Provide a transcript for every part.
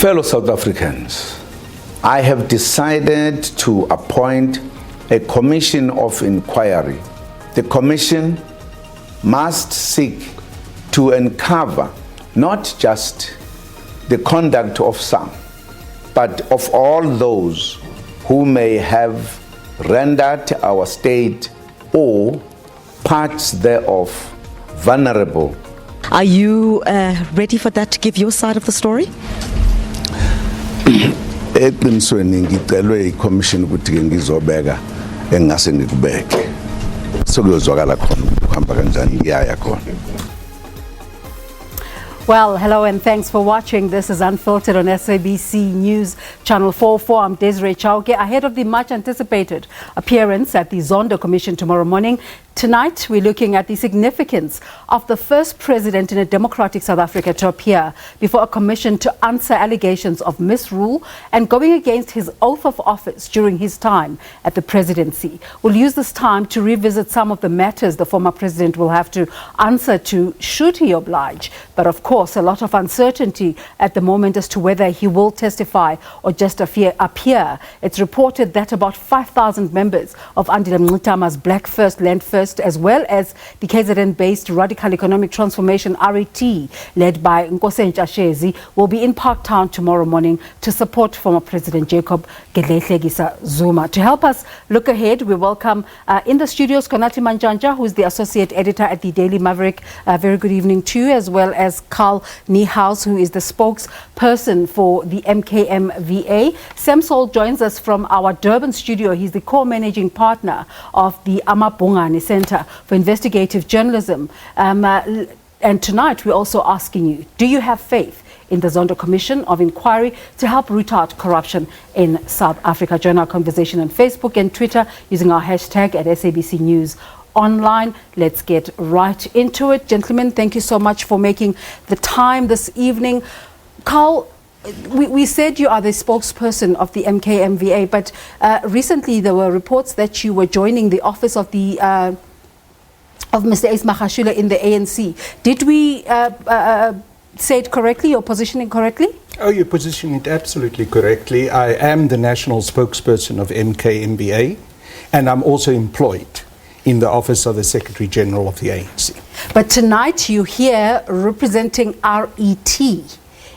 Fellow South Africans, I have decided to appoint a commission of inquiry. The commission must seek to uncover not just the conduct of some, but of all those who may have rendered our state or parts thereof vulnerable. Are you ready for that to give your side of the story? Eqinisweni ngicelwe i-commission ukuthi ke ngizobeka engase ngikubeke sokuyozwakala khona ukuhamba kanjani ngiyaya khona. Well, hello and thanks for watching. This is Unfiltered on SABC News Channel 44. I'm Desiree Chauke. Ahead of the much anticipated appearance at the Zondo Commission tomorrow morning, tonight we're looking at the significance of the first president in a democratic South Africa to appear before a commission to answer allegations of misrule and going against his oath of office during his time at the presidency. We'll use this time to revisit some of the matters the former president will have to answer to should he oblige. But of course, a lot of uncertainty at the moment as to whether he will testify or just appear. It's reported that about 5,000 members of Andile Mngxitama's Black First, Land First, as well as the KZN-based Radical Economic Transformation RET, led by Nkosi Ntshashezi, will be in Parktown tomorrow morning to support former President Jacob Gedleyihlekisa Zuma. To help us look ahead, we welcome in the studios Konati Manjanja, who is the associate editor at the Daily Maverick. Very good evening to you, as well as Carl Niehaus, who is the spokesperson for the MKMVA. Samsol joins us from our Durban studio. He's the co-managing partner of the Amabungane Center for Investigative Journalism. And tonight we're also asking you, do you have faith in the Zondo Commission of Inquiry to help root out corruption in South Africa? Join our conversation on Facebook and Twitter using our hashtag at SABC News Online. Let's get right into it. Gentlemen, thank you so much for making the time this evening. Carl, we said you are the spokesperson of the MKMVA, but recently there were reports that you were joining the office of the of Mr. Ace Magashule in the ANC. Did we say it correctly or position it correctly? Oh, you position it absolutely correctly. I am the national spokesperson of MKMVA, and I'm also employed in the office of the Secretary General of the ANC. But tonight you're here representing RET.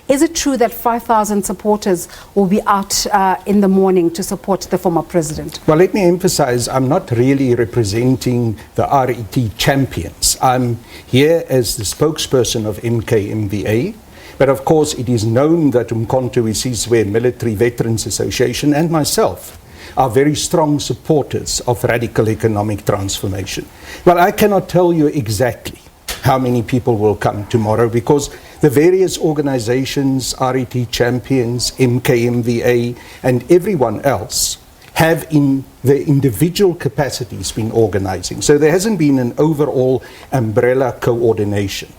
Is it true that 5,000 supporters will be out in the morning to support the former president? Well, let me emphasize, I'm not really representing the RET champions. I'm here as the spokesperson of MKMVA. But of course, it is known that Umkhonto we Sizwe Military Veterans Association and myself are very strong supporters of radical economic transformation. Well, I cannot tell you exactly how many people will come tomorrow because the various organizations, RET champions, MKMVA, and everyone else have in their individual capacities been organizing. So there hasn't been an overall umbrella coordination.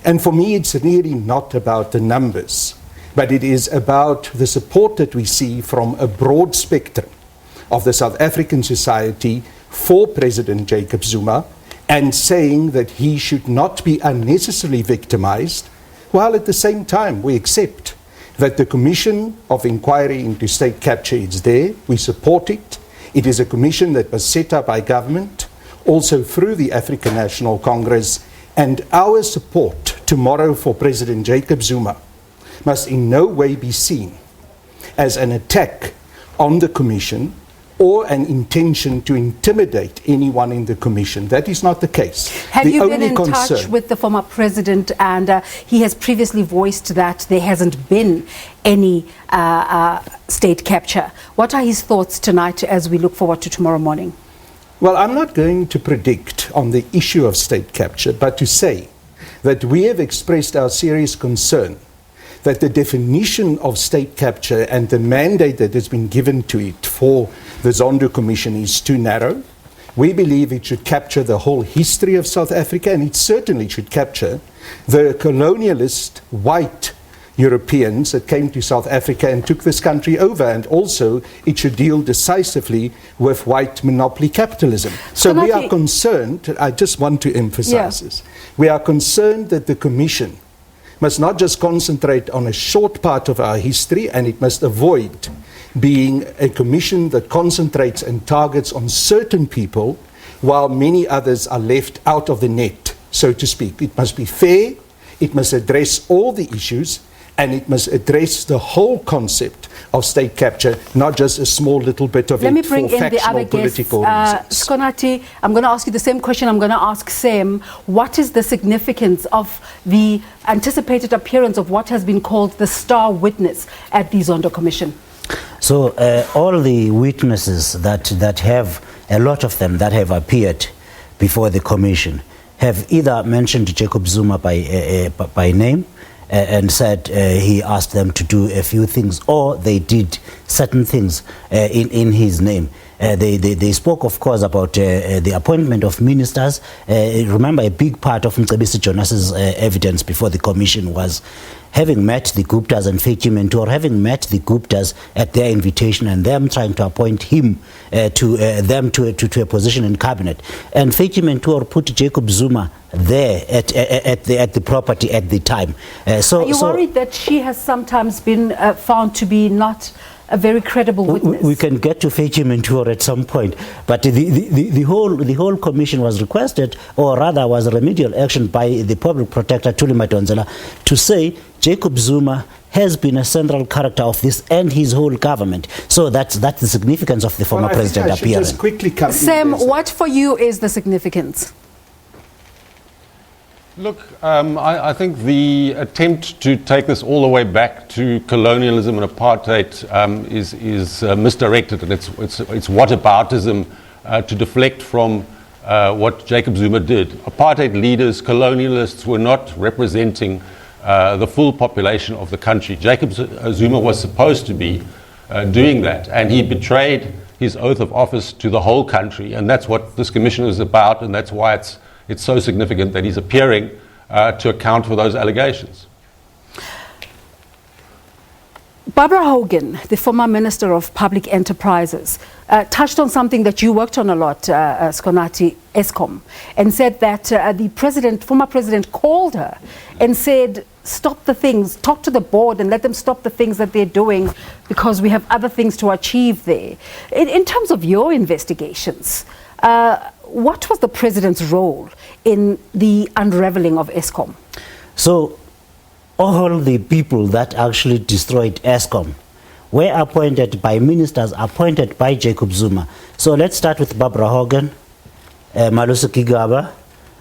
And for me, it's really not about the numbers, but it is about the support that we see from a broad spectrum of the South African society for President Jacob Zuma and saying that he should not be unnecessarily victimized, while at the same time we accept that the Commission of Inquiry into State Capture is there, we support it. It is a commission that was set up by government, also through the African National Congress, and our support tomorrow for President Jacob Zuma must in no way be seen as an attack on the Commission or an intention to intimidate anyone in the Commission. That is not the case. Have you been in touch with the former president, and he has previously voiced that there hasn't been any state capture? What are his thoughts tonight as we look forward to tomorrow morning? Well, I'm not going to predict on the issue of state capture, but to say that we have expressed our serious concern that the definition of state capture and the mandate that has been given to it for the Zondo Commission is too narrow. We believe it should capture the whole history of South Africa, and it certainly should capture the colonialist white Europeans that came to South Africa and took this country over, and also it should deal decisively with white monopoly capitalism. So we are concerned, I just want to emphasize this, we are concerned that the Commission must not just concentrate on a short part of our history, and it must avoid being a commission that concentrates and targets on certain people while many others are left out of the net, so to speak. It must be fair, it must address all the issues, and it must address the whole concept of state capture, not just a small little bit of Let me it bring for in the other factional political guests. reasons. Skonati, I'm going to ask you the same question I'm going to ask Sam. What is the significance of the anticipated appearance of what has been called the star witness at the Zondo Commission? So all the witnesses that have, a lot of them that have appeared before the commission, have either mentioned Jacob Zuma by name, and said he asked them to do a few things, or they did certain things in his name. They spoke, of course, about the appointment of ministers. Remember, a big part of SABC Jonas's evidence before the commission was having met the Guptas and Feki Mentor, having met the Guptas at their invitation, and them trying to appoint him to a position in cabinet. And Feki Mentor put Jacob Zuma there at the property at the time. Are you worried that she has sometimes been found to be not a very credible witness? We can get to Feki Mentor at some point, but the whole commission was requested, or rather was remedial action by the public protector Thuli Madonsela, to say Jacob Zuma has been a central character of this and his whole government. So that's the significance of the former president appearing. Just quickly come Sam, what for you is the significance? Look, I think the attempt to take this all the way back to colonialism and apartheid is misdirected, and it's whataboutism to deflect from what Jacob Zuma did. Apartheid leaders, colonialists, were not representing the full population of the country. Jacob Zuma was supposed to be doing that, and he betrayed his oath of office to the whole country, and that's what this commission is about, and that's why it's so significant that he's appearing to account for those allegations. Barbara Hogan, the former Minister of Public Enterprises, touched on something that you worked on a lot, Skonati, Eskom, and said that the former president called her and said, stop the things, talk to the board and let them stop the things that they're doing because we have other things to achieve there. In terms of your investigations, what was the president's role in the unraveling of Eskom? So, all the people that actually destroyed Eskom were appointed by ministers appointed by Jacob Zuma. So let's start with Barbara Hogan, Malusi Gigaba,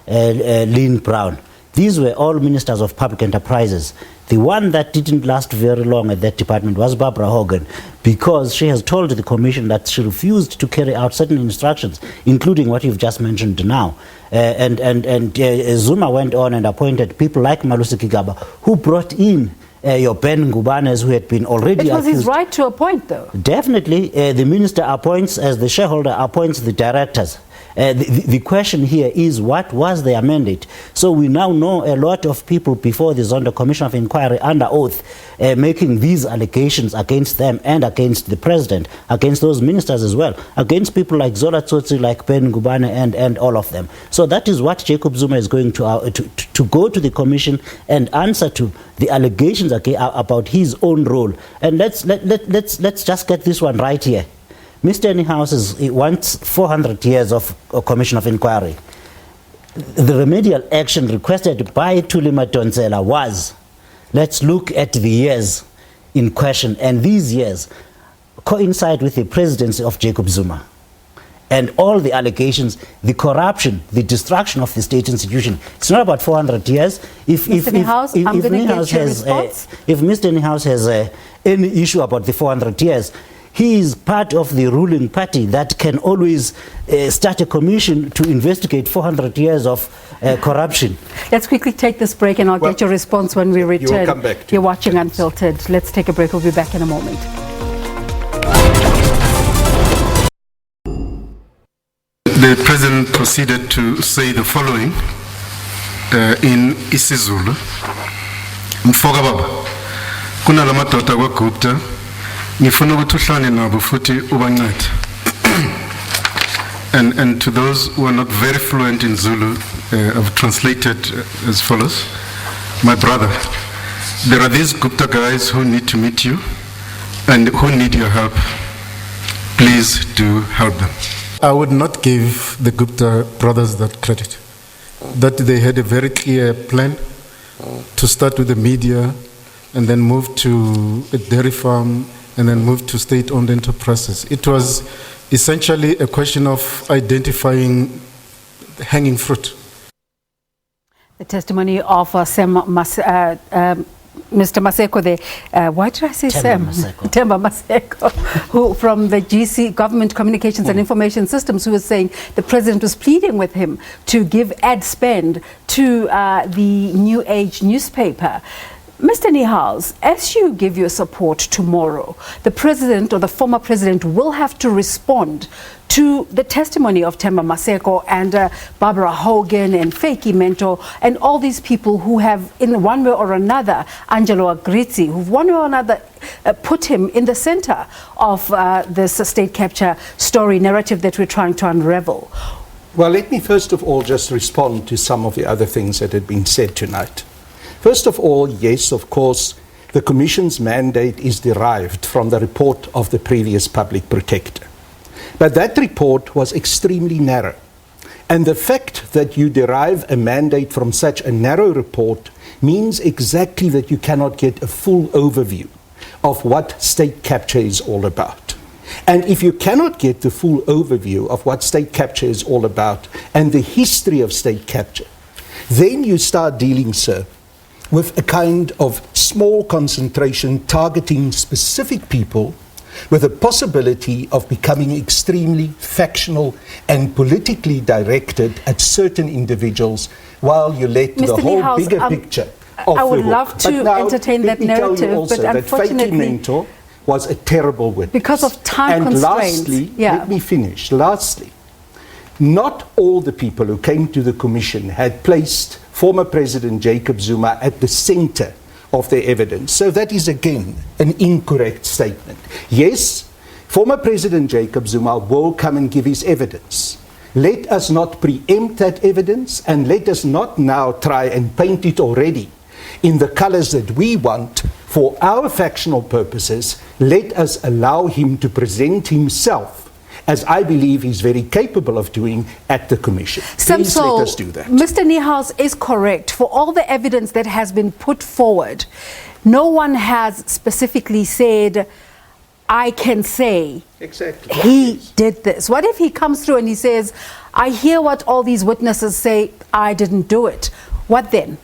Lynn Brown. These were all ministers of public enterprises. The one that didn't last very long at that department was Barbara Hogan, because she has told the commission that she refused to carry out certain instructions, including what you've just mentioned now. Zuma went on and appointed people like Malusi Gigaba, who brought in your Ben Ngubanes, who had been already accused. It was his right to appoint, though. Definitely, the minister appoints, as the shareholder appoints the directors. The question here is, what was their mandate? So we now know a lot of people before the Zondo Commission of Inquiry under oath making these allegations against them and against the president, against those ministers as well, against people like Zola Tsotsi, like Ben Ngubane and all of them. So that is what Jacob Zuma is going to go to the commission and answer to the allegations about his own role. And let's just get this one right here. Mr. Anyhouse wants 400 years of a commission of inquiry. The remedial action requested by Thuli Madonsela was, let's look at the years in question, and these years coincide with the presidency of Jacob Zuma. And all the allegations, the corruption, the destruction of the state institution. It's not about 400 years. If Mr. Anyhouse has any issue about the 400 years, he is part of the ruling party that can always start a commission to investigate 400 years of corruption. Let's quickly take this break and I'll get your response when we return. Come back You're watching Unfiltered. Let's take a break. We'll be back in a moment. The president proceeded to say the following in isiZulu. Mfoka baba, kuna la madoda kwa Gupta. Ngifuna ukuthi uhlane nabo futhi ubancede. And to those who are not very fluent in Zulu, I've translated as follows. My brother, There are these Gupta guys who need to meet you and who need your help. Please do help them. I would not give the Gupta brothers that credit. That they had a very clear plan to start with the media and then move to a dairy farm and then move to state-owned enterprises. It was essentially a question of identifying hanging fruit. The testimony of Mr. Maseko there. Why did I say Sam? Themba Maseko, who from the GC, Government Communications and Information Systems, who was saying the president was pleading with him to give ad spend to the New Age newspaper. Mr. Nihals, as you give your support tomorrow, the president or the former president will have to respond to the testimony of Themba Maseko and Barbara Hogan and Feki Mento and all these people who have, in one way or another, Angelo Agrizzi, who've one way or another put him in the center of this state capture story narrative that we're trying to unravel. Well, let me first of all just respond to some of the other things that had been said tonight. First of all, yes, of course, the Commission's mandate is derived from the report of the previous public protector. But that report was extremely narrow. And the fact that you derive a mandate from such a narrow report means exactly that you cannot get a full overview of what state capture is all about. And if you cannot get the full overview of what state capture is all about and the history of state capture, then you start dealing, sir, with a kind of small concentration targeting specific people with a possibility of becoming extremely factional and politically directed at certain individuals while you let Mr. the whole Nihals, bigger picture off I would the hook. love to now, entertain that narrative, but unfortunately, Feki Mento was a terrible witness. Because of time and constraints. Lastly, yeah. let me finish. Lastly, not all the people who came to the Commission had placed former President Jacob Zuma at the center of their evidence. So that is again an incorrect statement. Yes, former President Jacob Zuma will come and give his evidence. Let us not preempt that evidence and let us not now try and paint it already in the colors that we want for our factional purposes. Let us allow him to present himself, as I believe he's very capable of doing at the Commission. Please let us do that. Mr. Nihals is correct. For all the evidence that has been put forward, no one has specifically said, I can say exactly he did this. What if he comes through and he says, I hear what all these witnesses say, I didn't do it. What then?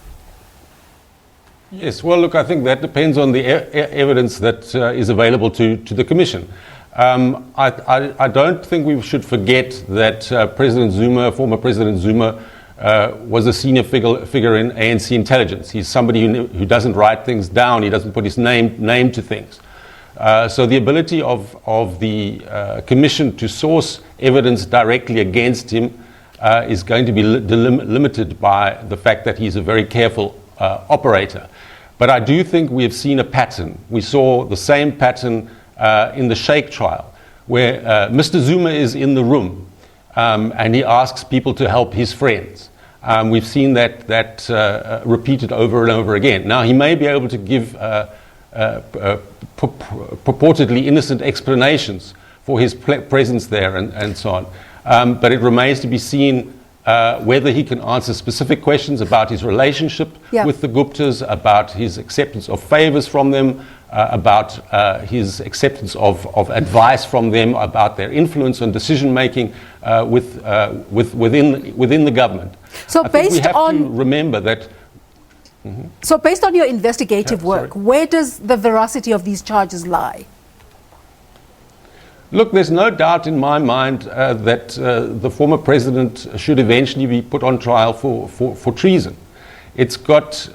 Yes, well, look, I think that depends on the evidence that is available to the Commission. I don't think we should forget that President Zuma, former President Zuma, was a senior figure in ANC intelligence. He's somebody who doesn't write things down. He doesn't put his name to things. So the ability of the Commission to source evidence directly against him is going to be limited by the fact that he's a very careful operator. But I do think we have seen a pattern. We saw the same pattern in the Sheikh trial, where Mr. Zuma is in the room and he asks people to help his friends. We've seen that repeated over and over again. Now, he may be able to give purportedly innocent explanations for his presence there and so on. But it remains to be seen whether he can answer specific questions about his relationship with the Guptas, about his acceptance of favors from them, about his acceptance of advice from them, about their influence on decision-making within the government. So I think we have to remember that... So based on your investigative work, where does the veracity of these charges lie? Look, there's no doubt in my mind that the former president should eventually be put on trial for treason. It's got,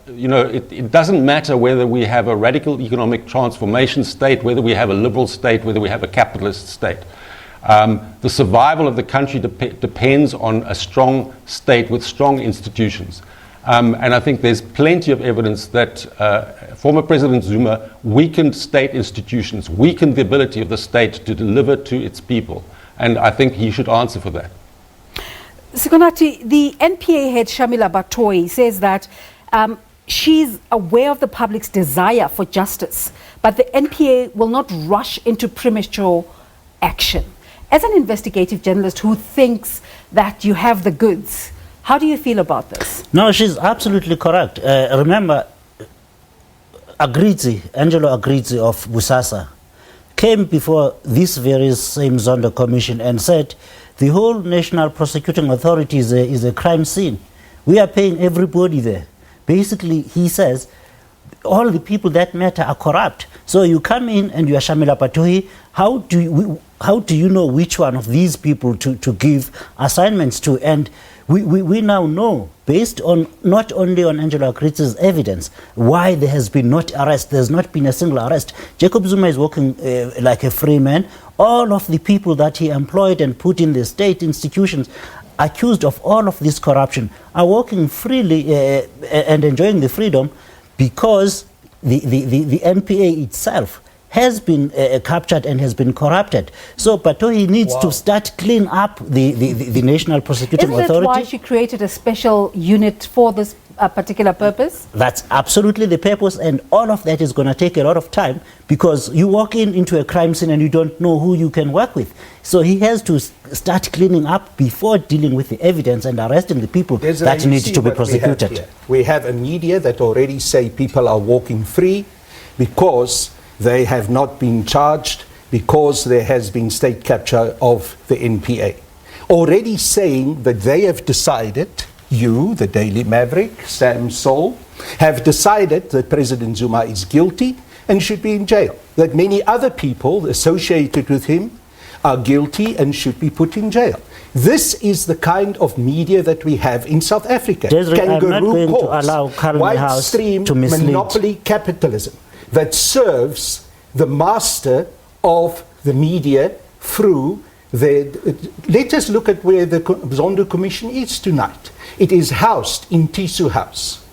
it doesn't matter whether we have a radical economic transformation state, whether we have a liberal state, whether we have a capitalist state. The survival of the country depends on a strong state with strong institutions. And I think there's plenty of evidence that former President Zuma weakened state institutions, weakened the ability of the state to deliver to its people. And I think he should answer for that. Sikonati, the NPA head Shamila Batoi says that she's aware of the public's desire for justice, but the NPA will not rush into premature action. As an investigative journalist who thinks that you have the goods, how do you feel about this? No, she's absolutely correct. Remember, Angelo Agrizi of Busasa came before this very same Zondo Commission and said the whole National Prosecuting Authority is a crime scene. We are paying everybody there. Basically, he says, all the people that matter are corrupt. So you come in and you are Shamila Patohi. How do you know which one of these people to give assignments to? And we now know, based on not only on Angelo Agrizi's evidence, why there has been not arrest. There's not been a single arrest. Jacob Zuma is working like a free man. All of the people that he employed and put in the state institutions accused of all of this corruption are working freely and enjoying the freedom because the NPA itself has been captured and has been corrupted. So Patohi needs to start clean up the National Prosecuting Authority. Isn't that why she created a special unit for this particular purpose? That's absolutely the purpose, and all of that is going to take a lot of time because you walk into a crime scene and you don't know who you can work with. So he has to start cleaning up before dealing with the evidence and arresting the people that need to be prosecuted. We have a media that already say people are walking free because they have not been charged, because there has been state capture of the NPA. Already saying that they have decided, you, the Daily Maverick, Sam Sol, have decided that President Zuma is guilty and should be in jail. That many other people associated with him are guilty and should be put in jail. This is the kind of media that we have in South Africa. Desiree, I'm not going to allow Karen House to mislead. Monopoly capitalism that serves the master of the media through let us look at where the Zondo Commission is tonight. It is housed in Tisu House.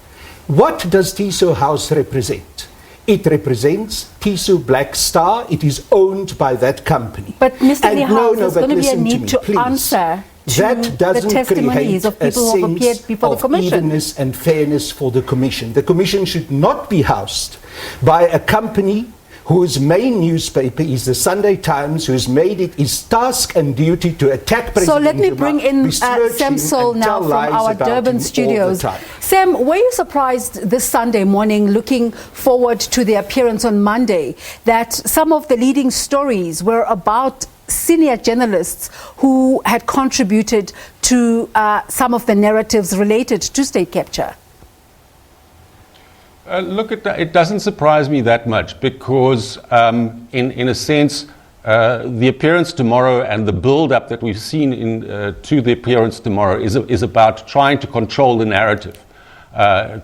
What does Tisu House represent? It represents Tisu Black Star. It is owned by that company. But Mr. Niehaus, there's going to be a need to answer to the testimonies of people who have appeared before the Commission. Evenness and fairness for the Commission. The Commission should not be housed by a company whose main newspaper is the Sunday Times, who's made it his task and duty to attack President Zuma. So let me bring in Sam Sol now from our Durban studios. Sam, were you surprised this Sunday morning, looking forward to the appearance on Monday, that some of the leading stories were about senior journalists who had contributed to some of the narratives related to state capture? Look, it doesn't surprise me that much because, in a sense, the appearance tomorrow and the build-up that we've seen to the appearance tomorrow is about trying to control the narrative,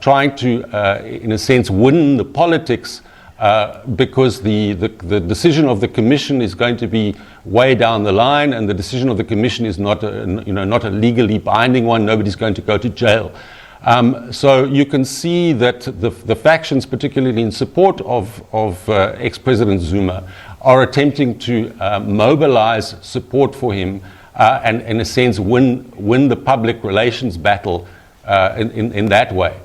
trying to, in a sense, win the politics, because the decision of the Commission is going to be way down the line, and the decision of the Commission is not a legally binding one. Nobody's going to go to jail. So you can see that the factions, particularly in support of ex-President Zuma, are attempting to mobilize support for him and, in a sense, win the public relations battle in that way.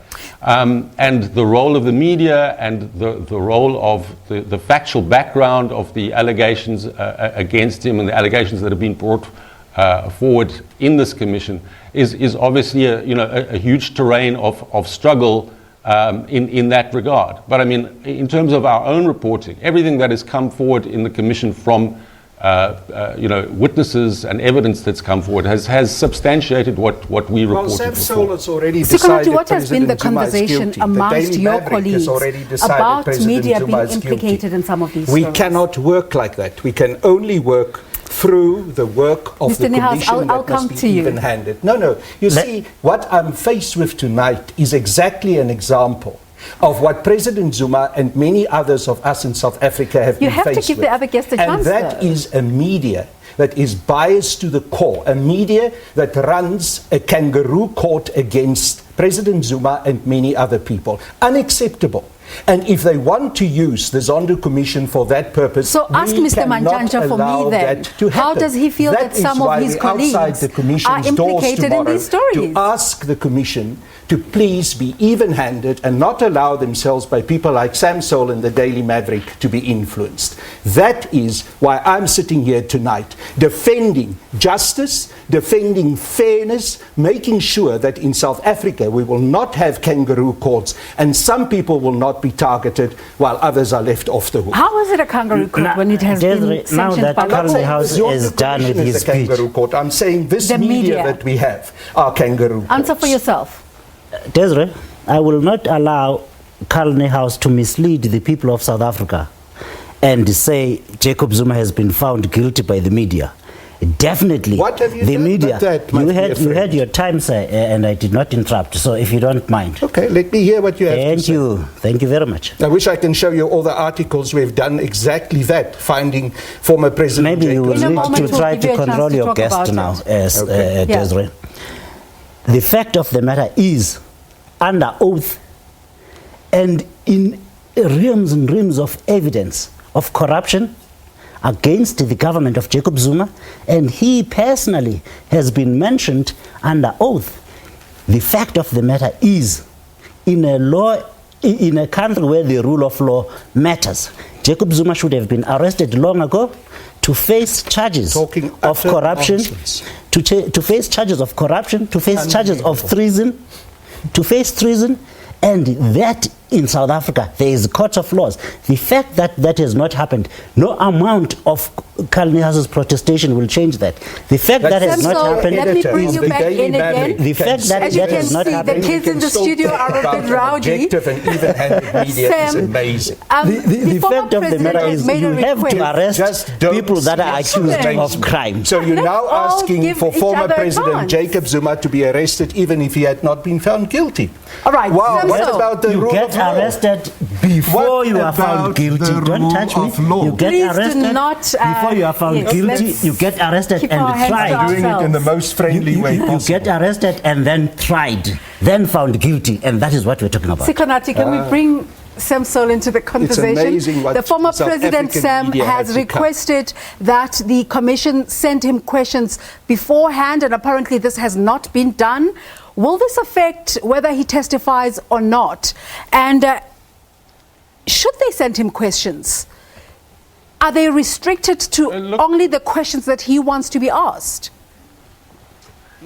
And the role of the media and the role of the factual background of the allegations against him and the allegations that have been brought forward in this commission is obviously a huge terrain of struggle in that regard. But I mean, in terms of our own reporting, everything that has come forward in the commission from witnesses and evidence that's come forward has substantiated what we reported. Well, Sam Sol has already decided what has been the conversation amongst your colleagues about media being implicated in some of these stories? We cannot work like that. We can only work through the work of the Commission that must be even-handed. No. You see, what I'm faced with tonight is exactly an example of what President Zuma and many others of us in South Africa have been faced with. You have to give the other guests a chance. And that is a media that is biased to the core, a media that runs a kangaroo court against President Zuma and many other people. Unacceptable. And if they want to use the Zondo Commission for that purpose, so ask we Mr. cannot Manjanja for allow me then. that to How happen. does he feel that is some of why his we're colleagues outside the Commission's are implicated doors in these tomorrow stories? to ask the Commission to please be even-handed and not allow themselves by people like Sam Soul and the Daily Maverick to be influenced. That is why I'm sitting here tonight, defending justice, defending fairness, making sure that in South Africa we will not have kangaroo courts and some people will not be targeted while others are left off the hook. How is it a kangaroo court when it has been Now sanctioned that by the Carly court? House is done with his speech. Kangaroo court. I'm saying this The media media. that we have are kangaroo Answer courts. for yourself. Desiree, I will not allow Carly House to mislead the people of South Africa and say Jacob Zuma has been found guilty by the media. Definitely, What have you the done? media. But that You must be a had friend. your time, sir, and I did not interrupt. So, if you don't mind, Okay, let me hear what you have to thank say. you, thank you very much. I wish I can show you all the articles we've done exactly that, finding former President Maybe you will In a need moment, to we'll try give you to a chance control to your talk about guest now, it. Okay. Yeah. Desiree. The fact of the matter is, under oath and in realms and realms of evidence of corruption against the government of Jacob Zuma, and he personally has been mentioned under oath. The fact of the matter is, in a country where the rule of law matters, Jacob Zuma should have been arrested long ago to face charges Talking of utter corruption, nonsense. to face charges of corruption, to face charges of treason, to face treason, and that in South Africa there is a court of laws. The fact that that has not happened, no amount of Kalnihas's protestation will change that. The fact that has not Samson, happened, let me bring of you the back Daily in again. Maverick The fact that As you that can has not see, the happened. kids in the Still studio talk are a about bit an rowdy. objective and even-handed media is Sam, amazing. The former fact of the president matter has is made a you have request. to arrest Just don't people that are accused Listen. of crime. So you're Let's now all asking give for each former other a President chance. Jacob Zuma to be arrested even if he had not been found guilty. All right, Wow, what Samson. about the You rule get of law? arrested before What you are found about guilty. the Don't rule touch me. of law? You get Please do arrested not, before you are found yes, guilty. let's You get arrested keep and our hands to tried. Doing it in the most friendly way You possible. get arrested and then tried, then found guilty, and that is what we're talking about. Sikonati, can we bring Sam Sol into the conversation? amazing what The former South President African Sam media has had to come. requested that the Commission send him questions beforehand, and apparently this has not been done. Will this affect whether he testifies or not? And should they send him questions? Are they restricted to look- only the questions that he wants to be asked?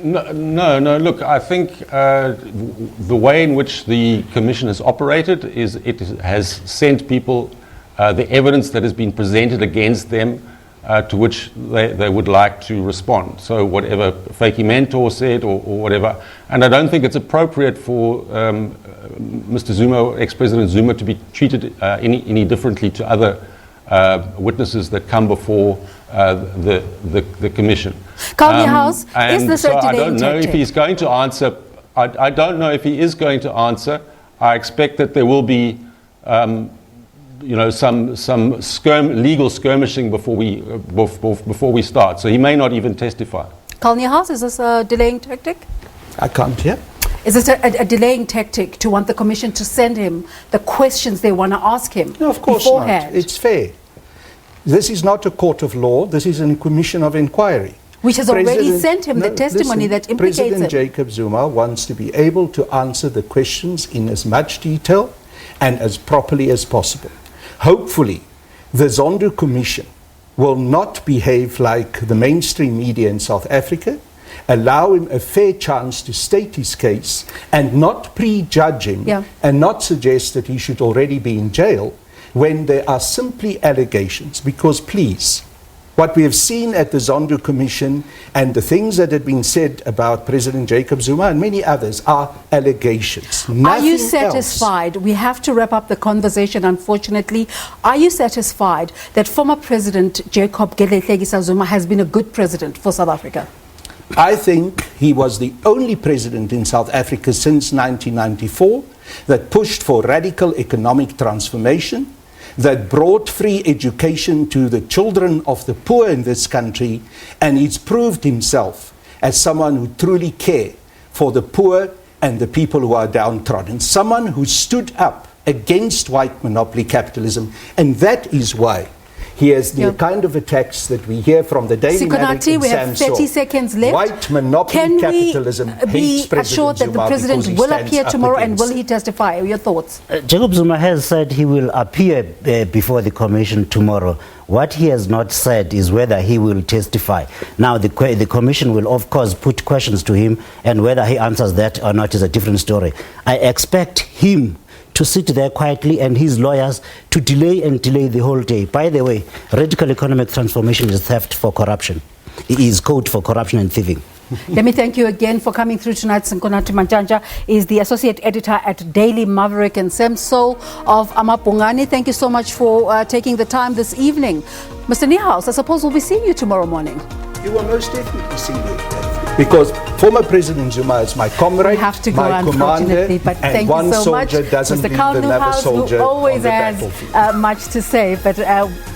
No. Look, I think the way in which the Commission has operated is it has sent people the evidence that has been presented against them to which they would like to respond. So whatever Fakey Mentor said or whatever. And I don't think it's appropriate for Mr. Zuma, ex-President Zuma, to be treated any differently to other witnesses that come before the Commission. Calvin House, is And this so a I delaying don't know if tactic? he's going to answer. I don't know if he is going to answer. I expect that there will be, some legal skirmishing before we start. So he may not even testify. Calvin House, is this a delaying tactic? I can't hear. Is it a delaying tactic to want the Commission to send him the questions they want to ask him No, of course beforehand? not. It's fair. This is not a court of law. This is a commission of inquiry. Which has already President- sent him the No, testimony listen, that implicates President him. Jacob Zuma wants to be able to answer the questions in as much detail and as properly as possible. Hopefully, the Zondo Commission will not behave like the mainstream media in South Africa, allow him a fair chance to state his case and not prejudge him Yeah. and not suggest that he should already be in jail when there are simply allegations. Because please, what we have seen at the Zondo Commission and the things that have been said about President Jacob Zuma and many others are allegations. Are Nothing you else. satisfied? We have to wrap up the conversation, unfortunately. Are you satisfied that former President Jacob Gedleyihlekisa Zuma has been a good president for South Africa? I think he was the only president in South Africa since 1994 that pushed for radical economic transformation, that brought free education to the children of the poor in this country, and he's proved himself as someone who truly cares for the poor and the people who are downtrodden, someone who stood up against white monopoly capitalism, and that is why he has the kind of attacks that we hear from the Daily Maverick Sikonati, and we have 30 seconds left. White monopoly Can capitalism we be hates President assured that the Zuma president because he will stands appear up tomorrow and against- will he testify? Your thoughts? Jacob Zuma has said he will appear before the commission tomorrow. What he has not said is whether he will testify. Now, the commission will, of course, put questions to him, and whether he answers that or not is a different story. I expect him to sit there quietly and his lawyers to delay and delay the whole day. By the way, radical economic transformation is theft for corruption. It is code for corruption and thieving. Let me thank you again for coming through tonight. Sikonati Manjanja is the associate editor at Daily Maverick, and Semso of Amapungani. Thank you so much for taking the time this evening. Mr. Niehaus, I suppose we'll be seeing you tomorrow morning. You will most definitely see me, because former President Zuma is my comrade, We have to go, my unfortunately, commander, but and thank one you so much. soldier doesn't Mr. leave Carl another Newhouse, soldier who always on the has battlefield. much to say, but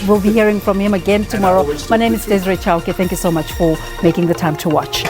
we'll be hearing from him again tomorrow. My name is Desiree Chauke. Thank you so much for making the time to watch.